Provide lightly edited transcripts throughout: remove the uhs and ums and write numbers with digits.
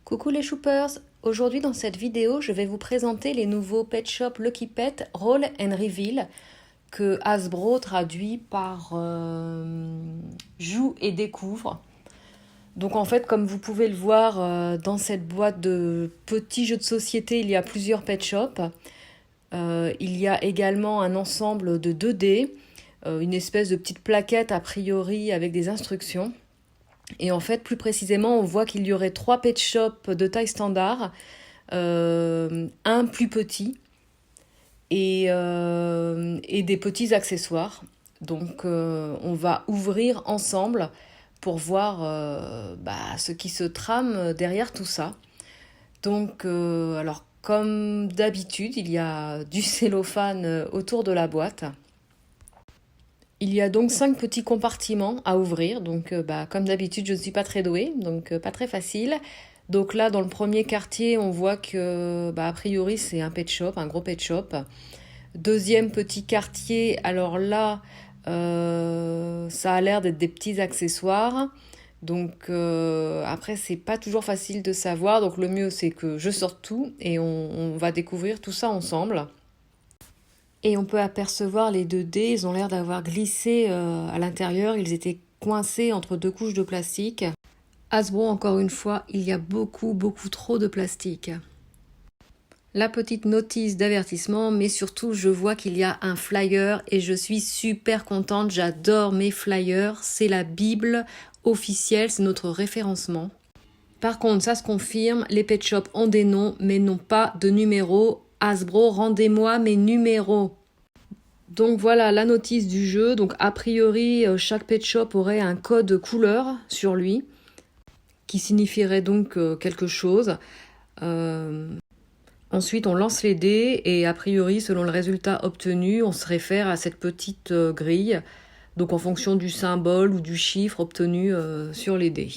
Coucou les shoppers, aujourd'hui dans cette vidéo je vais vous présenter les nouveaux Pet Shop Lucky Pet Roll and Reveal que Hasbro traduit par Joue et découvre. Donc en fait comme vous pouvez le voir dans cette boîte de petits jeux de société il y a plusieurs Pet Shop. Il y a également un ensemble de 2D, une espèce de petite plaquette a priori avec des instructions. Et en fait, plus précisément, on voit qu'il y aurait 3 pet shops de taille standard, un plus petit et des petits accessoires. Donc, on va ouvrir ensemble pour voir ce qui se trame derrière tout ça. Donc, alors, comme d'habitude, il y a du cellophane autour de la boîte. Il y a donc 5 petits compartiments à ouvrir, donc comme d'habitude je ne suis pas très douée, donc pas très facile. Donc là dans le premier quartier on voit que a priori c'est un pet shop, un gros pet shop. Deuxième petit quartier, alors là ça a l'air d'être des petits accessoires. Donc après c'est pas toujours facile de savoir, donc le mieux c'est que je sorte tout et on va découvrir tout ça ensemble. Et on peut apercevoir les 2D, ils ont l'air d'avoir glissé à l'intérieur, ils étaient coincés entre 2 couches de plastique. Hasbro, encore une fois, il y a beaucoup trop de plastique. La petite notice d'avertissement, mais surtout je vois qu'il y a un flyer et je suis super contente, j'adore mes flyers, c'est la Bible officielle, c'est notre référencement. Par contre, ça se confirme, les pet shops ont des noms mais n'ont pas de numéros. Hasbro, rendez-moi mes numéros. Donc voilà la notice du jeu. Donc a priori, chaque pet shop aurait un code couleur sur lui qui signifierait donc quelque chose. Ensuite, on lance les dés et a priori, selon le résultat obtenu, on se réfère à cette petite grille. Donc en fonction du symbole ou du chiffre obtenu sur les dés.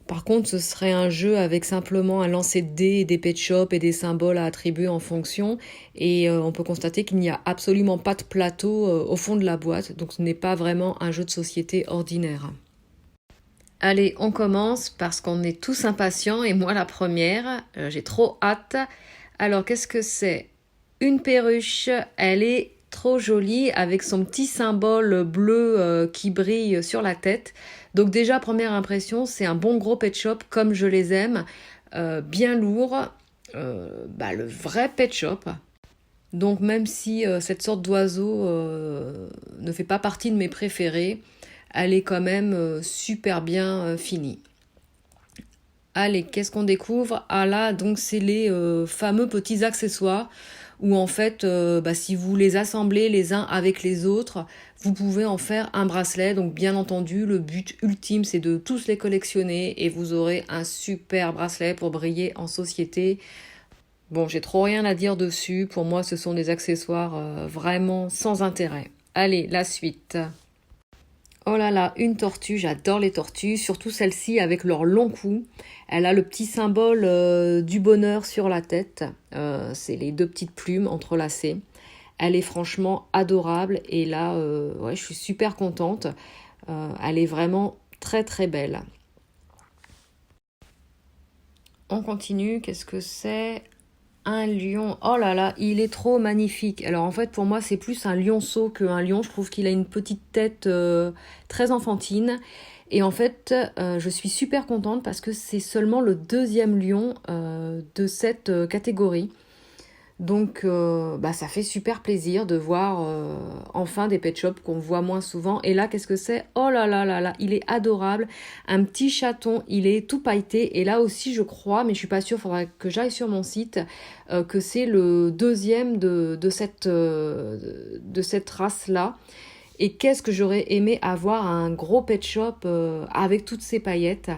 Par contre, ce serait un jeu avec simplement un lancer de dés, des pet shops et des symboles à attribuer en fonction. Et on peut constater qu'il n'y a absolument pas de plateau au fond de la boîte. Donc ce n'est pas vraiment un jeu de société ordinaire. Allez, on commence parce qu'on est tous impatients et moi la première. J'ai trop hâte. Alors, qu'est-ce que c'est ? Une perruche, elle est trop jolie avec son petit symbole bleu qui brille sur la tête. Donc déjà, première impression, c'est un bon gros pet shop comme je les aime, bien lourd, le vrai pet shop. Donc même si cette sorte d'oiseau ne fait pas partie de mes préférés, elle est quand même super bien finie. Allez, qu'est-ce qu'on découvre ? Ah là, donc c'est les fameux petits accessoires où en fait, si vous les assemblez les uns avec les autres, vous pouvez en faire un bracelet. Donc bien entendu, le but ultime, c'est de tous les collectionner et vous aurez un super bracelet pour briller en société. Bon, j'ai trop rien à dire dessus. Pour moi, ce sont des accessoires vraiment sans intérêt. Allez, la suite. Oh là là, une tortue, j'adore les tortues, surtout celle-ci avec leur long cou. Elle a le petit symbole du bonheur sur la tête. C'est les 2 petites plumes entrelacées. Elle est franchement adorable et là, je suis super contente. Elle est vraiment très belle. On continue, qu'est-ce que c'est ? Un lion, oh là là, il est trop magnifique. Alors en fait pour moi c'est plus un lionceau qu'un lion. Je trouve qu'il a une petite tête très enfantine. Et en fait je suis super contente parce que c'est seulement le 2e lion de cette catégorie. Donc ça fait super plaisir de voir enfin des pet shops qu'on voit moins souvent. Et là, qu'est-ce que c'est ? Oh là là là là, il est adorable. Un petit chaton, il est tout pailleté. Et là aussi, je crois, mais je suis pas sûre, il faudra que j'aille sur mon site, que c'est le 2e de cette race-là. Et qu'est-ce que j'aurais aimé avoir un gros pet shop avec toutes ces paillettes.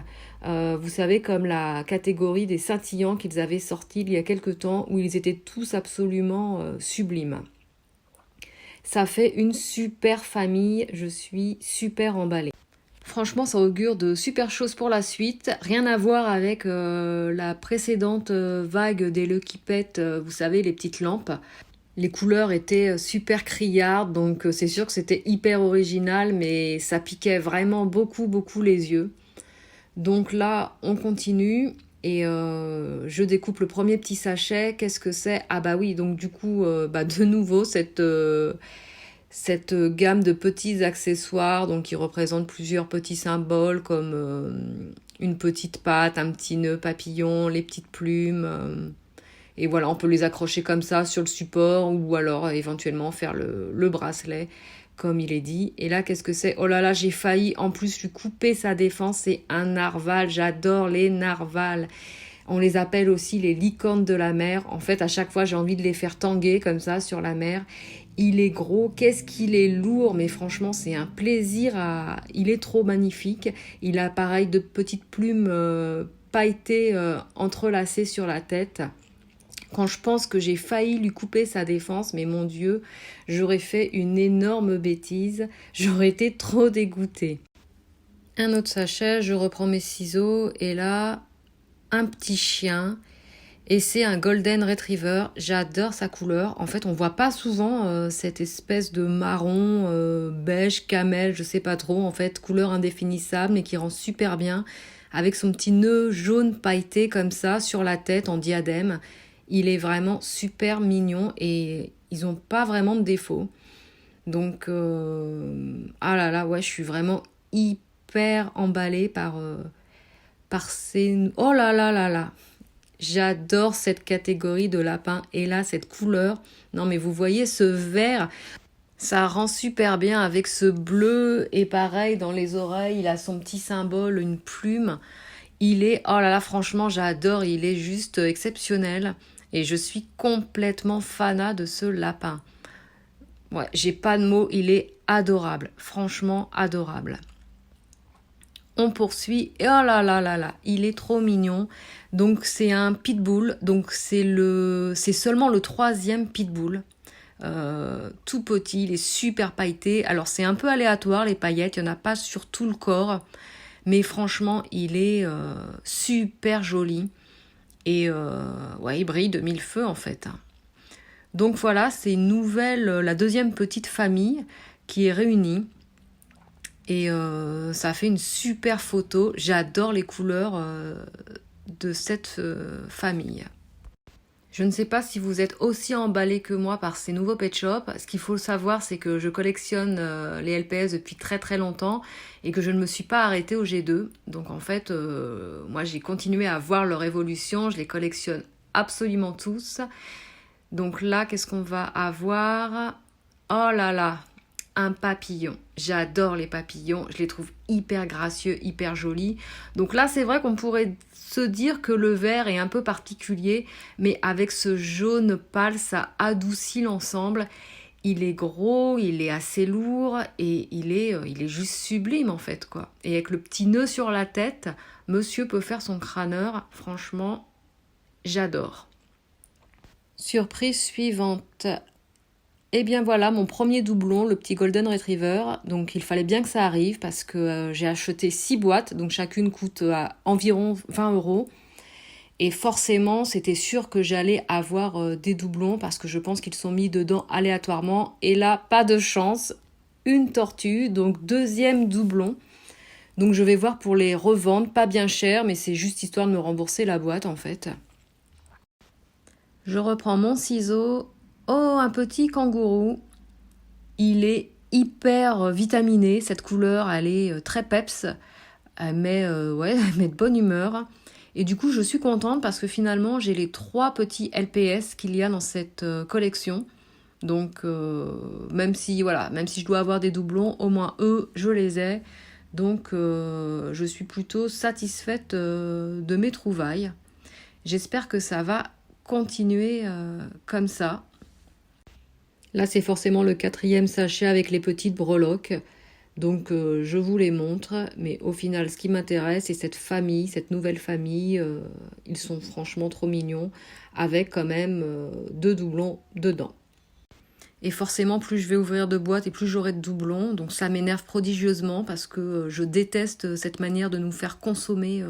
Vous savez, comme la catégorie des scintillants qu'ils avaient sorti il y a quelque temps, où ils étaient tous absolument sublimes. Ça fait une super famille, je suis super emballée. Franchement, ça augure de super choses pour la suite. Rien à voir avec la précédente vague des Lucky Pet, vous savez, les petites lampes. Les couleurs étaient super criardes, donc c'est sûr que c'était hyper original, mais ça piquait vraiment beaucoup les yeux. Donc là, on continue. Et je découpe le premier petit sachet. Qu'est-ce que c'est? Ah bah oui, donc du coup, de nouveau, cette gamme de petits accessoires donc qui représentent plusieurs petits symboles comme une petite patte, un petit nœud papillon, les petites plumes. Et voilà, on peut les accrocher comme ça sur le support ou alors éventuellement faire le bracelet comme il est dit. Et là, qu'est-ce que c'est? Oh là là, j'ai failli en plus lui couper sa défense. C'est un narval, j'adore les narvals. On les appelle aussi les licornes de la mer. En fait, à chaque fois, j'ai envie de les faire tanguer comme ça sur la mer. Il est gros, qu'est-ce qu'il est lourd, mais franchement, c'est un plaisir à... Il est trop magnifique. Il a pareil de petites plumes pailletées entrelacées sur la tête. Quand je pense que j'ai failli lui couper sa défense, mais mon Dieu, j'aurais fait une énorme bêtise. J'aurais été trop dégoûtée. Un autre sachet, je reprends mes ciseaux et là, un petit chien. Et c'est un Golden Retriever. J'adore sa couleur. En fait, on voit pas souvent cette espèce de marron, beige, camel, je sais pas trop. En fait, couleur indéfinissable mais qui rend super bien. Avec son petit nœud jaune pailleté comme ça sur la tête en diadème. Il est vraiment super mignon et ils n'ont pas vraiment de défaut. Donc, ah là là, ouais, je suis vraiment hyper emballée par ces... Oh là là là là, j'adore cette catégorie de lapins. Et là, cette couleur, non mais vous voyez ce vert, ça rend super bien avec ce bleu. Et pareil, dans les oreilles, il a son petit symbole, une plume. Il est, oh là là, franchement, j'adore, il est juste exceptionnel. Et je suis complètement fanat de ce lapin. Ouais, j'ai pas de mots, il est adorable. Franchement, adorable. On poursuit. Et oh là là là là, il est trop mignon. Donc c'est un pitbull. Donc c'est seulement le 3e pitbull. Tout petit, il est super pailleté. Alors c'est un peu aléatoire les paillettes, il n'y en a pas sur tout le corps. Mais franchement, il est super joli. Et ouais, il brille de mille feux en fait. Donc voilà, c'est la 2e petite famille qui est réunie. Et ça fait une super photo. J'adore les couleurs de cette famille. Je ne sais pas si vous êtes aussi emballés que moi par ces nouveaux pet shops. Ce qu'il faut savoir, c'est que je collectionne les LPS depuis très très longtemps et que je ne me suis pas arrêtée au G2. Donc en fait, moi j'ai continué à voir leur évolution. Je les collectionne absolument tous. Donc là, qu'est-ce qu'on va avoir? Oh là là, un papillon. J'adore les papillons, je les trouve hyper gracieux, hyper jolis. Donc là, c'est vrai qu'on pourrait se dire que le vert est un peu particulier, mais avec ce jaune pâle, ça adoucit l'ensemble. Il est gros, il est assez lourd et il est juste sublime en fait quoi. Et avec le petit nœud sur la tête, monsieur peut faire son crâneur. Franchement, j'adore. Surprise suivante. Et bien voilà, mon premier doublon, le petit Golden Retriever. Donc il fallait bien que ça arrive parce que j'ai acheté 6 boîtes, donc chacune coûte environ 20 €. Et forcément, c'était sûr que j'allais avoir des doublons parce que je pense qu'ils sont mis dedans aléatoirement. Et là, pas de chance, une tortue, donc 2e doublon. Donc je vais voir pour les revendre, pas bien cher, mais c'est juste histoire de me rembourser la boîte en fait. Je reprends mon ciseau. Oh, un petit kangourou. Il est hyper vitaminé. Cette couleur, elle est très peps. Elle met de bonne humeur. Et du coup, je suis contente parce que finalement, j'ai les 3 petits LPS qu'il y a dans cette collection. Donc, même si je dois avoir des doublons, au moins eux, je les ai. Donc, je suis plutôt satisfaite de mes trouvailles. J'espère que ça va continuer comme ça. Là, c'est forcément le 4e sachet avec les petites breloques. Donc, je vous les montre. Mais au final, ce qui m'intéresse, c'est cette famille, cette nouvelle famille. Ils sont franchement trop mignons, avec quand même 2 doublons dedans. Et forcément, plus je vais ouvrir de boîtes et plus j'aurai de doublons. Donc, ça m'énerve prodigieusement parce que je déteste cette manière de nous faire consommer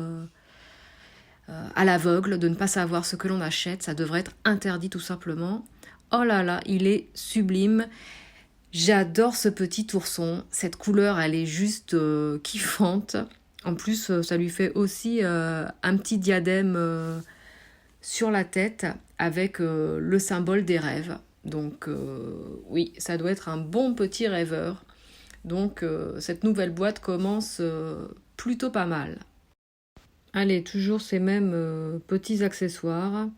à l'aveugle, de ne pas savoir ce que l'on achète. Ça devrait être interdit tout simplement. Oh là là, il est sublime. J'adore ce petit ourson. Cette couleur, elle est juste kiffante. En plus, ça lui fait aussi un petit diadème sur la tête avec le symbole des rêves. Donc oui, ça doit être un bon petit rêveur. Donc cette nouvelle boîte commence plutôt pas mal. Allez, toujours ces mêmes petits accessoires.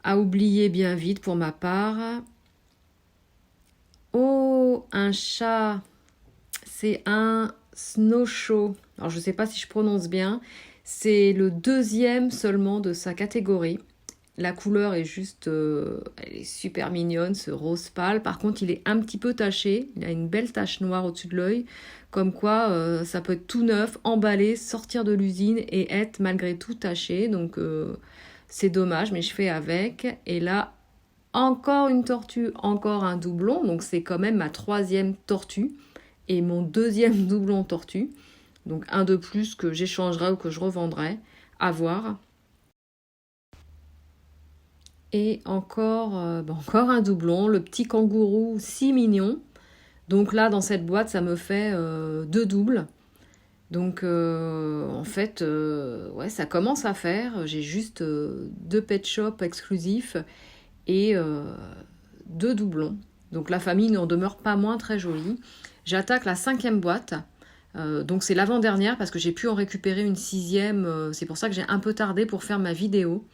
À oublier bien vite pour ma part. Oh, un chat. C'est un snowshoe. Alors je ne sais pas si je prononce bien. C'est le deuxième seulement de sa catégorie. La couleur est juste, elle est super mignonne, ce rose pâle. Par contre, il est un petit peu taché. Il a une belle tache noire au-dessus de l'œil. Comme quoi, ça peut être tout neuf, emballé, sortir de l'usine et être malgré tout taché. Donc, c'est dommage, mais je fais avec. Et là, encore une tortue, encore un doublon. Donc, c'est quand même ma troisième tortue et mon deuxième doublon tortue. Donc, un de plus que j'échangerai ou que je revendrai. À voir. Et encore, encore un doublon, le petit kangourou si mignon. Donc là, dans cette boîte, ça me fait deux doubles. Donc en fait, ouais, ça commence à faire. J'ai juste deux pet shops exclusifs et deux doublons. Donc la famille n'en demeure pas moins très jolie. J'attaque la 5e boîte. Donc c'est l'avant-dernière parce que j'ai pu en récupérer une 6e. C'est pour ça que j'ai un peu tardé pour faire ma vidéo.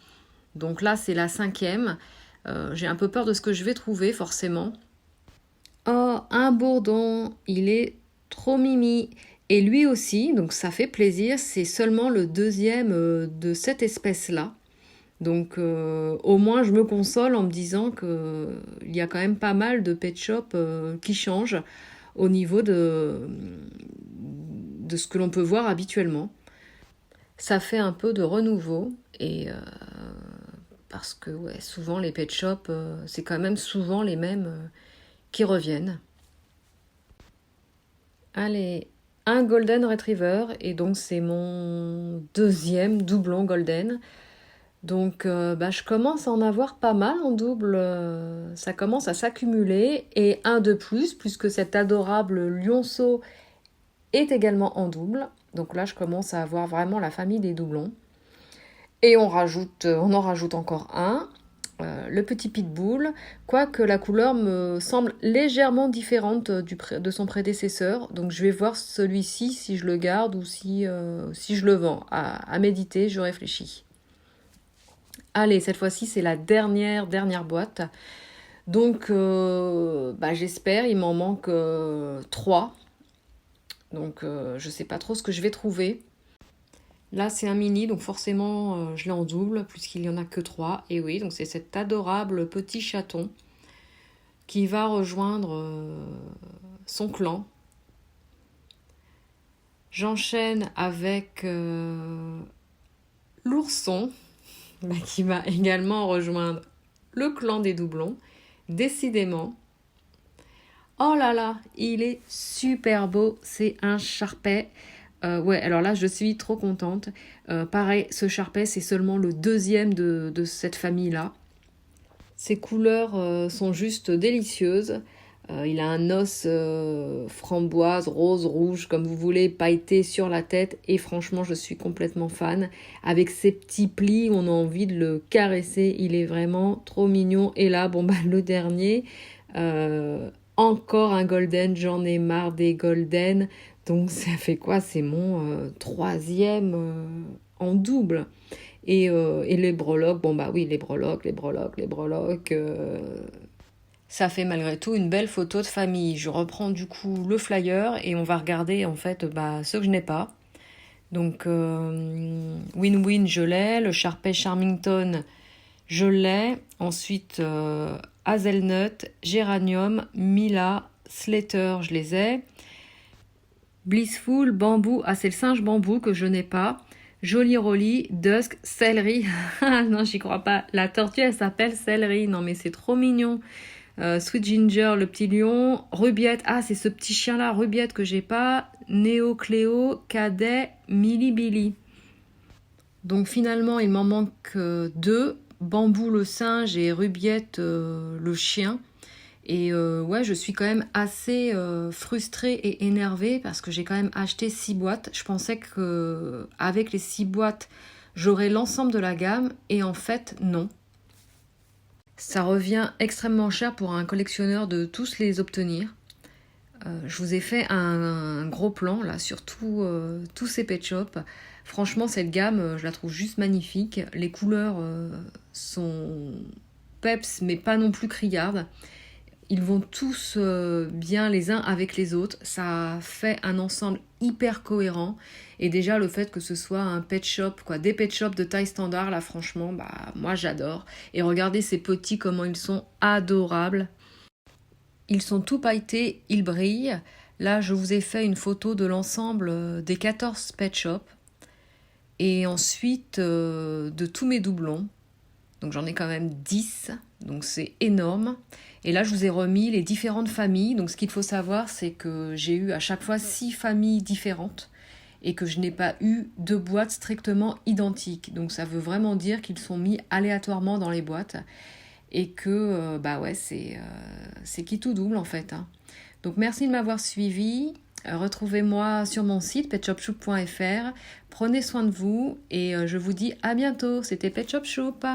Donc là, c'est la 5e. J'ai un peu peur de ce que je vais trouver, forcément. Oh, un bourdon, il est trop mimi. Et lui aussi, donc ça fait plaisir, c'est seulement le deuxième de cette espèce-là. Donc au moins, je me console en me disant qu'il y a quand même pas mal de pet shops qui changent au niveau de ce que l'on peut voir habituellement. Ça fait un peu de renouveau et parce que ouais, souvent les pet shops, c'est quand même souvent les mêmes qui reviennent. Allez, un Golden Retriever, et donc c'est mon deuxième doublon Golden. Donc je commence à en avoir pas mal en double, ça commence à s'accumuler, et un de plus, puisque cet adorable lionceau est également en double. Donc là, je commence à avoir vraiment la famille des doublons. Et on en rajoute encore un, le petit pitbull, quoique la couleur me semble légèrement différente de son prédécesseur. Donc je vais voir celui-ci si je le garde ou si je le vends. À méditer, je réfléchis. Allez, cette fois-ci, c'est la dernière boîte. Donc j'espère, il m'en manque 3. Donc je ne sais pas trop ce que je vais trouver. Là, c'est un mini, donc forcément, je l'ai en double, puisqu'il n'y en a que 3. Et oui, donc c'est cet adorable petit chaton qui va rejoindre son clan. J'enchaîne avec l'ourson, qui va également rejoindre le clan des doublons. Décidément. Oh là là, il est super beau, c'est un Sharpei. Ouais, alors là, je suis trop contente. Pareil, ce Sharpei, c'est seulement le deuxième de cette famille-là. Ses couleurs sont juste délicieuses. Il a un os framboise, rose, rouge, comme vous voulez, pailleté sur la tête. Et franchement, je suis complètement fan. Avec ses petits plis, on a envie de le caresser. Il est vraiment trop mignon. Et là, le dernier... encore un golden, j'en ai marre des golden. Donc ça fait quoi? C'est mon 3e en double. Et les breloques, les breloques. Ça fait malgré tout une belle photo de famille. Je reprends du coup le flyer et on va regarder en fait ceux que je n'ai pas. Donc Win-Win, je l'ai. Le Sharpei Charmington, je l'ai. Ensuite Hazelnut, Géranium, Mila, Slater, je les ai. Blissful, Bambou, c'est le singe bambou que je n'ai pas. Jolly Rolly, Dusk, Celery. Non, j'y crois pas. La tortue, elle s'appelle Celery. Non, mais c'est trop mignon. Sweet Ginger, le petit lion. Rubiette, c'est ce petit chien-là, Rubiette, que j'ai pas. Néo Cléo, Cadet, Milly Billy. Donc finalement, il m'en manque 2. Bambou le singe et Rubiette le chien. Et ouais, je suis quand même assez frustrée et énervée parce que j'ai quand même acheté 6 boîtes. Je pensais que avec les 6 boîtes, j'aurais l'ensemble de la gamme et en fait, non. Ça revient extrêmement cher pour un collectionneur de tous les obtenir. Je vous ai fait un gros plan là sur tous ces pet shops. Franchement, cette gamme, je la trouve juste magnifique. Les couleurs sont peps, mais pas non plus criardes. Ils vont tous bien les uns avec les autres. Ça fait un ensemble hyper cohérent. Et déjà, le fait que ce soit un pet shop, quoi, des pet shops de taille standard, là, franchement, bah, moi, j'adore. Et regardez ces petits, comment ils sont adorables. Ils sont tout pailletés, ils brillent. Là, je vous ai fait une photo de l'ensemble des 14 pet shops. Et ensuite, de tous mes doublons. Donc j'en ai quand même 10, donc c'est énorme. Et là, je vous ai remis les différentes familles. Donc ce qu'il faut savoir, c'est que j'ai eu à chaque fois 6 familles différentes et que je n'ai pas eu 2 boîtes strictement identiques. Donc ça veut vraiment dire qu'ils sont mis aléatoirement dans les boîtes et que bah ouais, c'est qui tout double en fait, hein. Donc merci de m'avoir suivi. Retrouvez-moi sur mon site petshopchoup.fr. Prenez soin de vous et je vous dis à bientôt. C'était Pet Shop Choup.